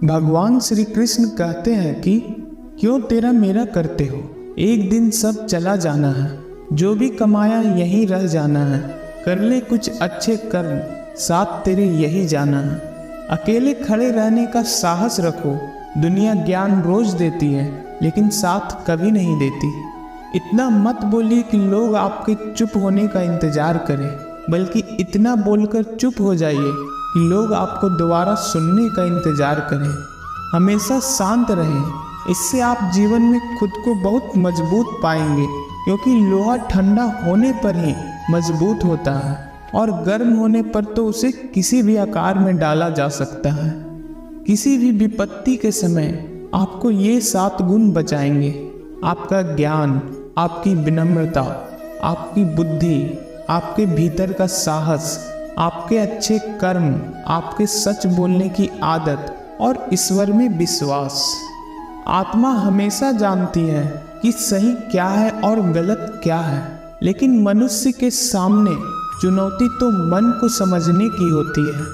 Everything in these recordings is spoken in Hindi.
भगवान श्री कृष्ण कहते हैं कि क्यों तेरा मेरा करते हो, एक दिन सब चला जाना है, जो भी कमाया यहीं रह जाना है, कर ले कुछ अच्छे कर्म, साथ तेरे यही जाना है। अकेले खड़े रहने का साहस रखो, दुनिया ज्ञान रोज देती है लेकिन साथ कभी नहीं देती। इतना मत बोलिए कि लोग आपके चुप होने का इंतजार करें, बल्कि इतना बोलकर चुप हो जाइए कि लोग आपको दोबारा सुनने का इंतजार करें। हमेशा शांत रहें, इससे आप जीवन में खुद को बहुत मजबूत पाएंगे, क्योंकि लोहा ठंडा होने पर ही मजबूत होता है और गर्म होने पर तो उसे किसी भी आकार में डाला जा सकता है। किसी भी विपत्ति के समय आपको ये 7 गुण बचाएंगे: आपका ज्ञान, आपकी विनम्रता, आपकी बुद्धि, आपके भीतर का साहस, आपके अच्छे कर्म, आपके सच बोलने की आदत और ईश्वर में विश्वास। आत्मा हमेशा जानती है कि सही क्या है और गलत क्या है, लेकिन मनुष्य के सामने चुनौती तो मन को समझने की होती है।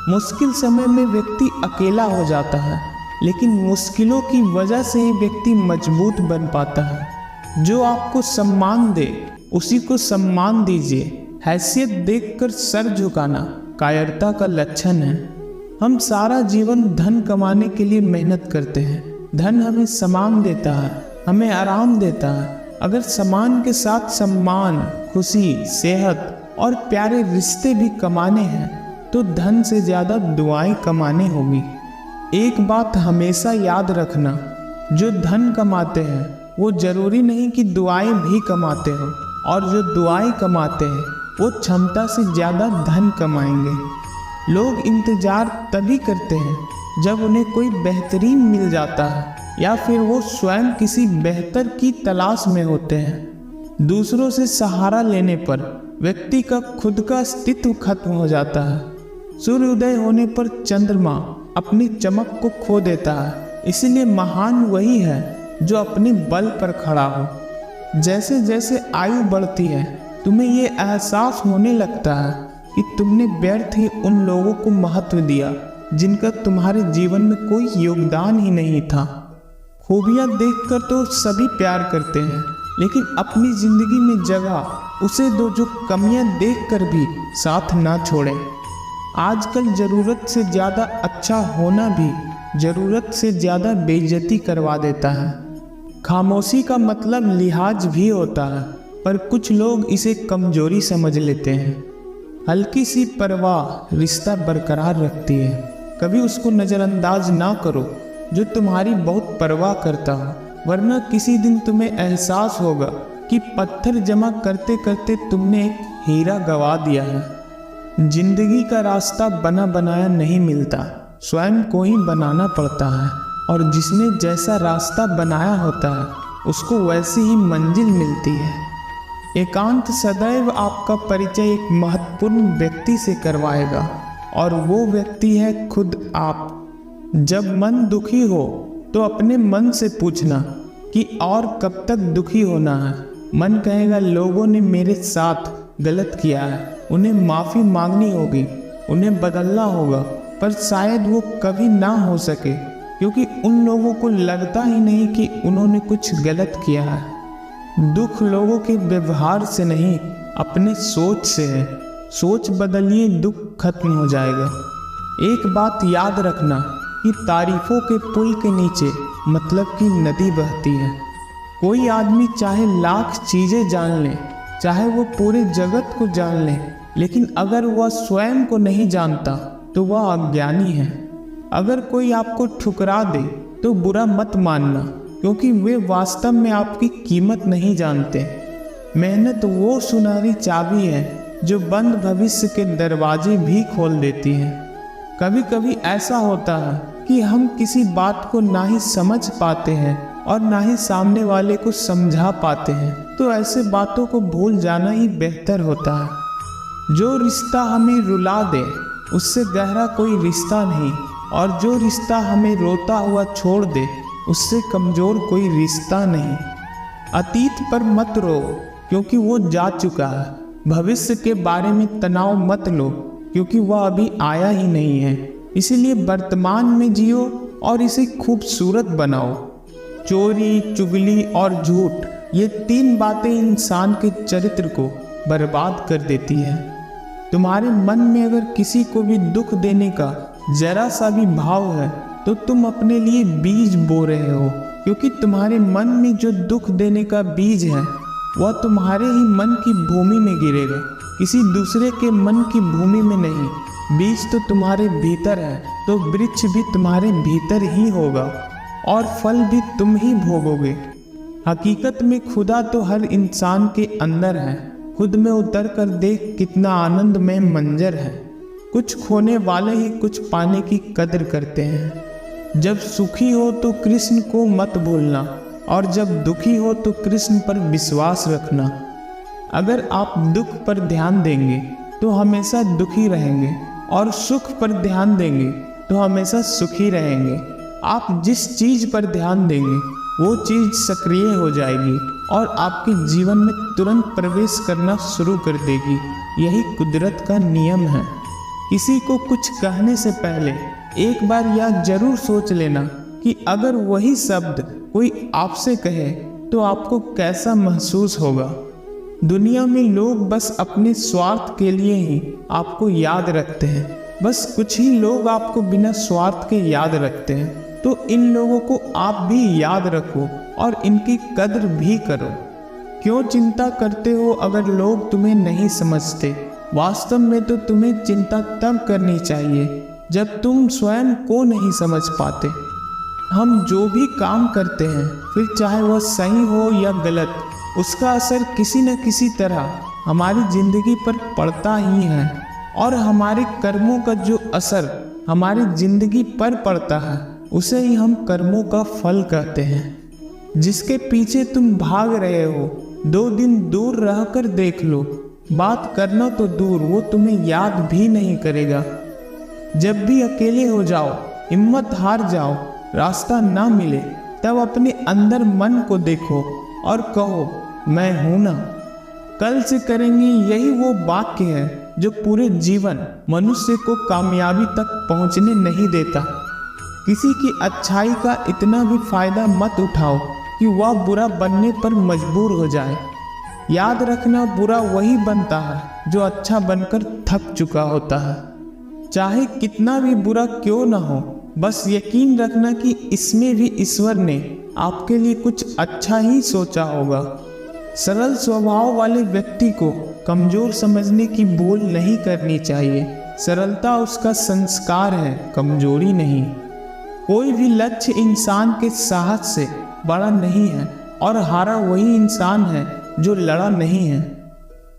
मुश्किल समय में व्यक्ति अकेला हो जाता है, लेकिन मुश्किलों की वजह से ही व्यक्ति मजबूत बन पाता है। जो आपको सम्मान दे उसी को सम्मान दीजिए। हैसियत देखकर सर झुकाना कायरता का लक्षण है। हम सारा जीवन धन कमाने के लिए मेहनत करते हैं। धन हमें सामान देता है, हमें आराम देता है। अगर सामान के साथ सम्मान, खुशी, सेहत और प्यारे रिश्ते भी कमाने हैं तो धन से ज़्यादा दुआएं कमाने होगी। एक बात हमेशा याद रखना, जो धन कमाते हैं वो जरूरी नहीं कि दुआएं भी कमाते हो, और जो दुआएं कमाते हैं वो क्षमता से ज़्यादा धन कमाएंगे। लोग इंतज़ार तभी करते हैं जब उन्हें कोई बेहतरीन मिल जाता है या फिर वो स्वयं किसी बेहतर की तलाश में होते हैं। दूसरों से सहारा लेने पर व्यक्ति का खुद का अस्तित्व खत्म हो जाता है। सूर्योदय होने पर चंद्रमा अपनी चमक को खो देता है, इसलिए महान वही है जो अपने बल पर खड़ा हो। जैसे जैसे आयु बढ़ती है तुम्हें ये एहसास होने लगता है कि तुमने व्यर्थ ही उन लोगों को महत्व दिया जिनका तुम्हारे जीवन में कोई योगदान ही नहीं था। खूबियाँ देखकर तो सभी प्यार करते हैं, लेकिन अपनी जिंदगी में जगह उसे दो जो कमियाँ देखकर भी साथ ना छोड़ें। आजकल ज़रूरत से ज़्यादा अच्छा होना भी ज़रूरत से ज़्यादा बेइज्जती करवा देता है। खामोशी का मतलब लिहाज भी होता है, पर कुछ लोग इसे कमजोरी समझ लेते हैं। हल्की सी परवाह रिश्ता बरकरार रखती है। कभी उसको नज़रअंदाज ना करो जो तुम्हारी बहुत परवाह करता हो, वरना किसी दिन तुम्हें एहसास होगा कि पत्थर जमा करते करते तुमने एक हीरा गंवा दिया है। जिंदगी का रास्ता बना बनाया नहीं मिलता, स्वयं को ही बनाना पड़ता है, और जिसने जैसा रास्ता बनाया होता है उसको वैसी ही मंजिल मिलती है। एकांत सदैव आपका परिचय एक महत्वपूर्ण व्यक्ति से करवाएगा, और वो व्यक्ति है खुद आप। जब मन दुखी हो तो अपने मन से पूछना कि और कब तक दुखी होना है। मन कहेगा लोगों ने मेरे साथ गलत किया है, उन्हें माफ़ी मांगनी होगी, उन्हें बदलना होगा, पर शायद वो कभी ना हो सके, क्योंकि उन लोगों को लगता ही नहीं कि उन्होंने कुछ गलत किया है। दुख लोगों के व्यवहार से नहीं, अपने सोच से है। सोच बदलिए, दुख खत्म हो जाएगा। एक बात याद रखना कि तारीफों के पुल के नीचे मतलब की नदी बहती है। कोई आदमी चाहे लाख चीज़ें जान ले, चाहे वो पूरे जगत को जान ले, लेकिन अगर वह स्वयं को नहीं जानता तो वह अज्ञानी है। अगर कोई आपको ठुकरा दे तो बुरा मत मानना, क्योंकि वे वास्तव में आपकी कीमत नहीं जानते। मेहनत वो सुनहरी चाबी है जो बंद भविष्य के दरवाजे भी खोल देती है। कभी कभी ऐसा होता है कि हम किसी बात को ना ही समझ पाते हैं और ना ही सामने वाले को समझा पाते हैं, तो ऐसे बातों को भूल जाना ही बेहतर होता है। जो रिश्ता हमें रुला दे उससे गहरा कोई रिश्ता नहीं, और जो रिश्ता हमें रोता हुआ छोड़ दे उससे कमज़ोर कोई रिश्ता नहीं। अतीत पर मत रो क्योंकि वो जा चुका है। भविष्य के बारे में तनाव मत लो क्योंकि वह अभी आया ही नहीं है। इसीलिए वर्तमान में जियो और इसे खूबसूरत बनाओ। चोरी, चुगली और झूठ, ये 3 बातें इंसान के चरित्र को बर्बाद कर देती हैं। तुम्हारे मन में अगर किसी को भी दुख देने का जरा सा भी भाव है तो तुम अपने लिए बीज बो रहे हो, क्योंकि तुम्हारे मन में जो दुख देने का बीज है वह तुम्हारे ही मन की भूमि में गिरेगा, किसी दूसरे के मन की भूमि में नहीं। बीज तो तुम्हारे भीतर है, तो वृक्ष भी तुम्हारे भीतर ही होगा और फल भी तुम ही भोगोगे। हकीकत में खुदा तो हर इंसान के अंदर है। खुद में उतर कर देख कितना आनंदमय मंजर है। कुछ खोने वाले ही कुछ पाने की कदर करते हैं। जब सुखी हो तो कृष्ण को मत भूलना, और जब दुखी हो तो कृष्ण पर विश्वास रखना। अगर आप दुख पर ध्यान देंगे तो हमेशा दुखी रहेंगे, और सुख पर ध्यान देंगे तो हमेशा सुखी रहेंगे। आप जिस चीज़ पर ध्यान देंगे वो चीज़ सक्रिय हो जाएगी और आपके जीवन में तुरंत प्रवेश करना शुरू कर देगी। यही कुदरत का नियम है। किसी को कुछ कहने से पहले एक बार यह जरूर सोच लेना कि अगर वही शब्द कोई आपसे कहे तो आपको कैसा महसूस होगा। दुनिया में लोग बस अपने स्वार्थ के लिए ही आपको याद रखते हैं। बस कुछ ही लोग आपको बिना स्वार्थ के याद रखते हैं। तो इन लोगों को आप भी याद रखो और इनकी कदर भी करो। क्यों चिंता करते हो अगर लोग तुम्हें नहीं समझते? वास्तव में तो तुम्हें चिंता तब करनी चाहिए जब तुम स्वयं को नहीं समझ पाते। हम जो भी काम करते हैं, फिर चाहे वह सही हो या गलत, उसका असर किसी न किसी तरह हमारी जिंदगी पर पड़ता ही है। और हमारे कर्मों का जो असर हमारी जिंदगी पर पड़ता है उसे ही हम कर्मों का फल कहते हैं। जिसके पीछे तुम भाग रहे हो, 2 दिन दूर रहकर देख लो। बात करना तो दूर, वो तुम्हें याद भी नहीं करेगा। जब भी अकेले हो जाओ, हिम्मत हार जाओ, रास्ता ना मिले, तब अपने अंदर मन को देखो और कहो मैं हूं ना। कल से करेंगे, यही वो वाक्य है जो पूरे जीवन मनुष्य को कामयाबी तक पहुंचने नहीं देता। किसी की अच्छाई का इतना भी फायदा मत उठाओ कि वह बुरा बनने पर मजबूर हो जाए। याद रखना, बुरा वही बनता है जो अच्छा बनकर थक चुका होता है। चाहे कितना भी बुरा क्यों ना हो, बस यकीन रखना कि इसमें भी ईश्वर ने आपके लिए कुछ अच्छा ही सोचा होगा। सरल स्वभाव वाले व्यक्ति को कमजोर समझने की भूल नहीं करनी चाहिए। सरलता उसका संस्कार है, कमजोरी नहीं। कोई भी लक्ष्य इंसान के साहस से बड़ा नहीं है, और हारा वही इंसान है जो लड़ा नहीं है।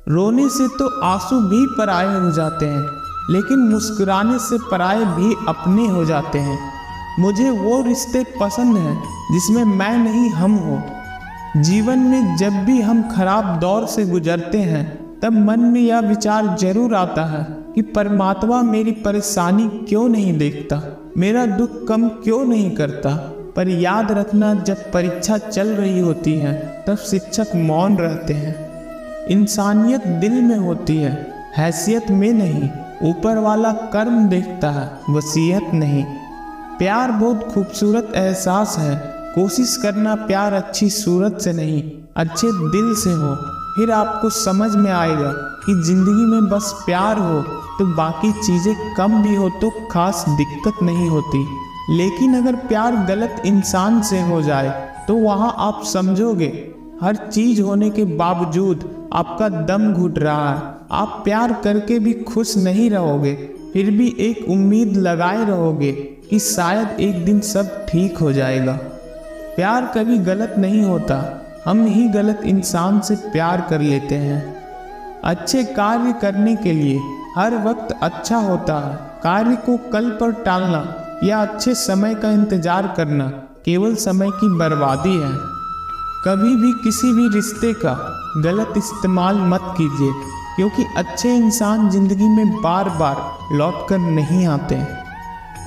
रोने से तो आंसू भी पराये हो जाते हैं, लेकिन मुस्कुराने से पराये भी अपने हो जाते हैं। मुझे वो रिश्ते पसंद हैं जिसमें मैं नहीं हम हो। जीवन में जब भी हम खराब दौर से गुजरते हैं, तब मन में यह विचार जरूर आता है कि परमात्मा मेरी परेशानी क्यों नहीं देखता, मेरा दुख कम क्यों नहीं करता। पर याद रखना, जब परीक्षा चल रही होती है तब शिक्षक मौन रहते हैं। इंसानियत दिल में होती है, हैसियत में नहीं। ऊपर वाला कर्म देखता है, वसीयत नहीं। प्यार बहुत खूबसूरत एहसास है। कोशिश करना प्यार अच्छी सूरत से नहीं, अच्छे दिल से हो। फिर आपको समझ में आएगा कि जिंदगी में बस प्यार हो तो बाकी चीज़ें कम भी हो तो खास दिक्कत नहीं होती। लेकिन अगर प्यार गलत इंसान से हो जाए तो वहाँ आप समझोगे हर चीज़ होने के बावजूद आपका दम घुट रहा है। आप प्यार करके भी खुश नहीं रहोगे, फिर भी एक उम्मीद लगाए रहोगे कि शायद एक दिन सब ठीक हो जाएगा। प्यार कभी गलत नहीं होता, हम ही गलत इंसान से प्यार कर लेते हैं। अच्छे कार्य करने के लिए हर वक्त अच्छा होता है। कार्य को कल पर टालना या अच्छे समय का इंतजार करना केवल समय की बर्बादी है। कभी भी किसी भी रिश्ते का गलत इस्तेमाल मत कीजिए, क्योंकि अच्छे इंसान जिंदगी में बार बार लौटकर नहीं आते।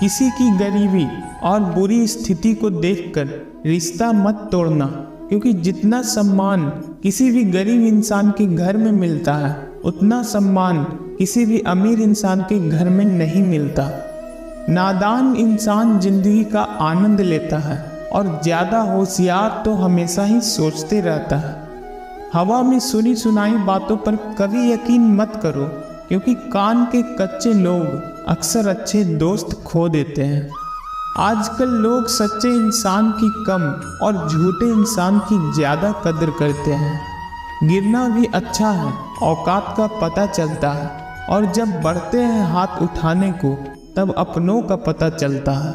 किसी की गरीबी और बुरी स्थिति को देखकर रिश्ता मत तोड़ना, क्योंकि जितना सम्मान किसी भी गरीब इंसान के घर में मिलता है, उतना सम्मान किसी भी अमीर इंसान के घर में नहीं मिलता। नादान इंसान जिंदगी का आनंद लेता है और ज्यादा होशियार तो हमेशा ही सोचते रहता है। हवा में सुनी सुनाई बातों पर कभी यकीन मत करो, क्योंकि कान के कच्चे लोग अक्सर अच्छे दोस्त खो देते हैं। आजकल लोग सच्चे इंसान की कम और झूठे इंसान की ज़्यादा कदर करते हैं। गिरना भी अच्छा है, औकात का पता चलता है, और जब बढ़ते हैं हाथ उठाने को तब अपनों का पता चलता है।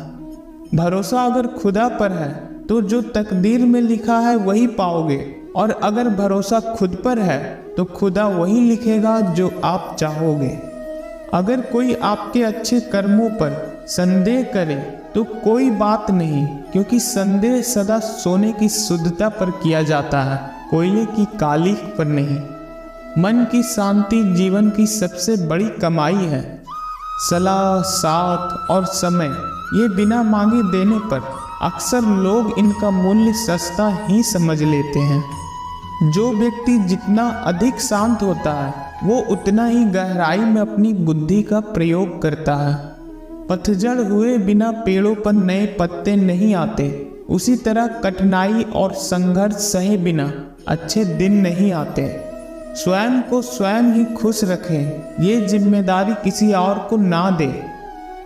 भरोसा अगर खुदा पर है तो जो तकदीर में लिखा है वही पाओगे, और अगर भरोसा खुद पर है तो खुदा वही लिखेगा जो आप चाहोगे। अगर कोई आपके अच्छे कर्मों पर संदेह करे तो कोई बात नहीं, क्योंकि संदेह सदा सोने की शुद्धता पर किया जाता है, कोयले की कालीख पर नहीं। मन की शांति जीवन की सबसे बड़ी कमाई है। सलाह, साथ और समय ये बिना मांगे देने पर अक्सर लोग इनका मूल्य सस्ता ही समझ लेते हैं। जो व्यक्ति जितना अधिक शांत होता है वो उतना ही गहराई में अपनी बुद्धि का प्रयोग करता है। पतझड़ हुए बिना पेड़ों पर नए पत्ते नहीं आते, उसी तरह कठिनाई और संघर्ष सहे बिना अच्छे दिन नहीं आते। स्वयं को स्वयं ही खुश रखें, ये जिम्मेदारी किसी और को ना दे।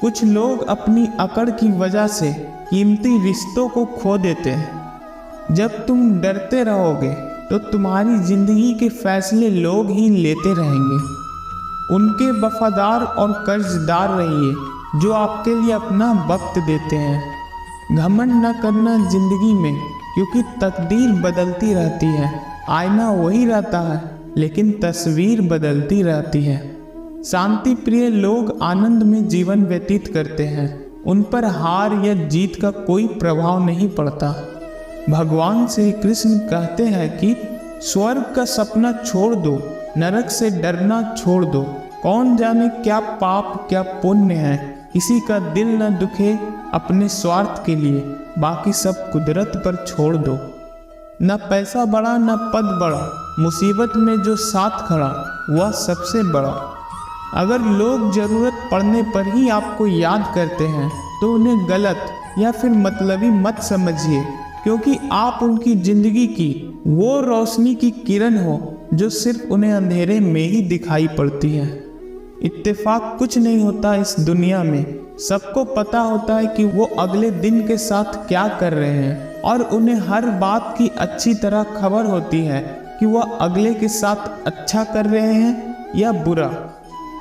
कुछ लोग अपनी अकड़ की वजह से कीमती रिश्तों को खो देते हैं। जब तुम डरते रहोगे तो तुम्हारी जिंदगी के फैसले लोग ही लेते रहेंगे। उनके वफादार और कर्जदार रहिए जो आपके लिए अपना वक्त देते हैं। घमंड न करना जिंदगी में, क्योंकि तकदीर बदलती रहती है। आईना वही रहता है लेकिन तस्वीर बदलती रहती है। शांति प्रिय लोग आनंद में जीवन व्यतीत करते हैं, उन पर हार या जीत का कोई प्रभाव नहीं पड़ता। भगवान श्री कृष्ण कहते हैं कि स्वर्ग का सपना छोड़ दो, नरक से डरना छोड़ दो। कौन जाने क्या पाप क्या पुण्य है, किसी का दिल न दुखे अपने स्वार्थ के लिए, बाकी सब कुदरत पर छोड़ दो। न पैसा बड़ा न पद बड़ा, मुसीबत में जो साथ खड़ा वह सबसे बड़ा। अगर लोग जरूरत पड़ने पर ही आपको याद करते हैं तो उन्हें गलत या फिर मतलबी मत समझिए, क्योंकि आप उनकी जिंदगी की वो रोशनी की किरण हो जो सिर्फ उन्हें अंधेरे में ही दिखाई पड़ती है। इत्तेफाक कुछ नहीं होता इस दुनिया में। सबको पता होता है कि वो अगले दिन के साथ क्या कर रहे हैं, और उन्हें हर बात की अच्छी तरह खबर होती है कि वह अगले के साथ अच्छा कर रहे हैं या बुरा।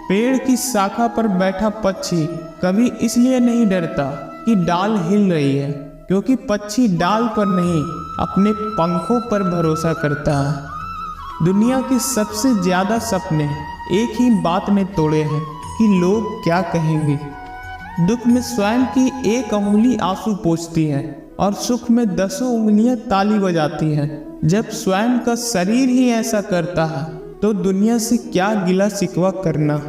पेड़ की शाखा पर बैठा पक्षी कभी इसलिए नहीं डरता कि डाल हिल रही है, क्योंकि पक्षी डाल पर नहीं अपने पंखों पर भरोसा करता है। दुनिया के सबसे ज्यादा सपने एक ही बात ने तोड़े हैं कि लोग क्या कहेंगे। दुख में स्वयं की एक उंगली आंसू पोंछती है और सुख में 10 उंगलियां ताली बजाती हैं। जब स्वयं का शरीर ही ऐसा करता है तो दुनिया से क्या गिला शिकवा करना।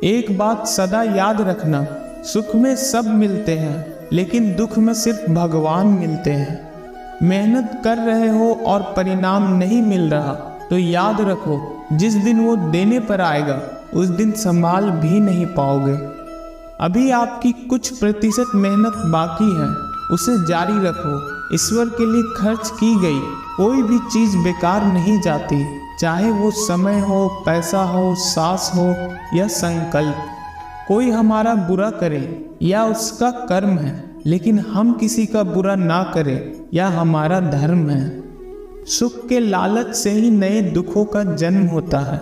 एक बात सदा याद रखना, सुख में सब मिलते हैं लेकिन दुख में सिर्फ भगवान मिलते हैं। मेहनत कर रहे हो और परिणाम नहीं मिल रहा तो याद रखो, जिस दिन वो देने पर आएगा उस दिन संभाल भी नहीं पाओगे। अभी आपकी कुछ प्रतिशत मेहनत बाकी है, उसे जारी रखो। ईश्वर के लिए खर्च की गई कोई भी चीज़ बेकार नहीं जाती, चाहे वो समय हो, पैसा हो, सांस हो या संकल्प। कोई हमारा बुरा करे या उसका कर्म है, लेकिन हम किसी का बुरा ना करें या हमारा धर्म है। सुख के लालच से ही नए दुखों का जन्म होता है।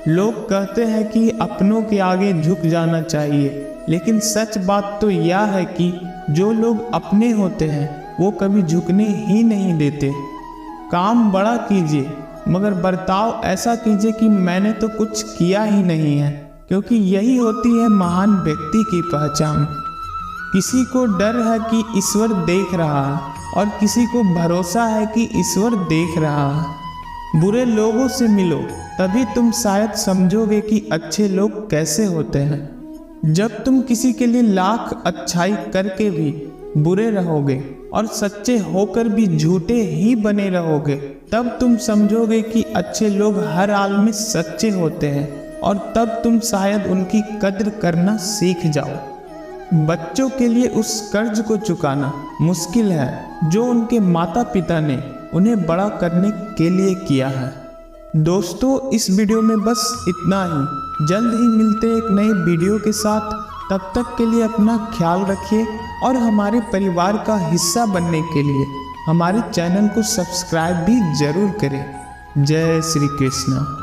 लोग कहते हैं कि अपनों के आगे झुक जाना चाहिए, लेकिन सच बात तो यह है कि जो लोग अपने होते हैं वो कभी झुकने ही नहीं देते। काम बड़ा कीजिए मगर बर्ताव ऐसा कीजिए कि मैंने तो कुछ किया ही नहीं है, क्योंकि यही होती है महान व्यक्ति की पहचान। किसी को डर है कि ईश्वर देख रहा है और किसी को भरोसा है कि ईश्वर देख रहा है। बुरे लोगों से मिलो, तभी तुम शायद समझोगे कि अच्छे लोग कैसे होते हैं। जब तुम किसी के लिए लाख अच्छाई करके भी बुरे रहोगे और सच्चे होकर भी झूठे ही बने रहोगे, तब तुम समझोगे कि अच्छे लोग हर हाल में सच्चे होते हैं, और तब तुम शायद उनकी कद्र करना सीख जाओ। बच्चों के लिए उस कर्ज को चुकाना मुश्किल है जो उनके माता पिता ने उन्हें बड़ा करने के लिए किया है। दोस्तों, इस वीडियो में बस इतना ही। जल्द ही मिलते हैं एक नए वीडियो के साथ। तब तक के लिए अपना ख्याल रखिए और हमारे परिवार का हिस्सा बनने के लिए हमारे चैनल को सब्सक्राइब भी जरूर करें। जय श्री कृष्ण।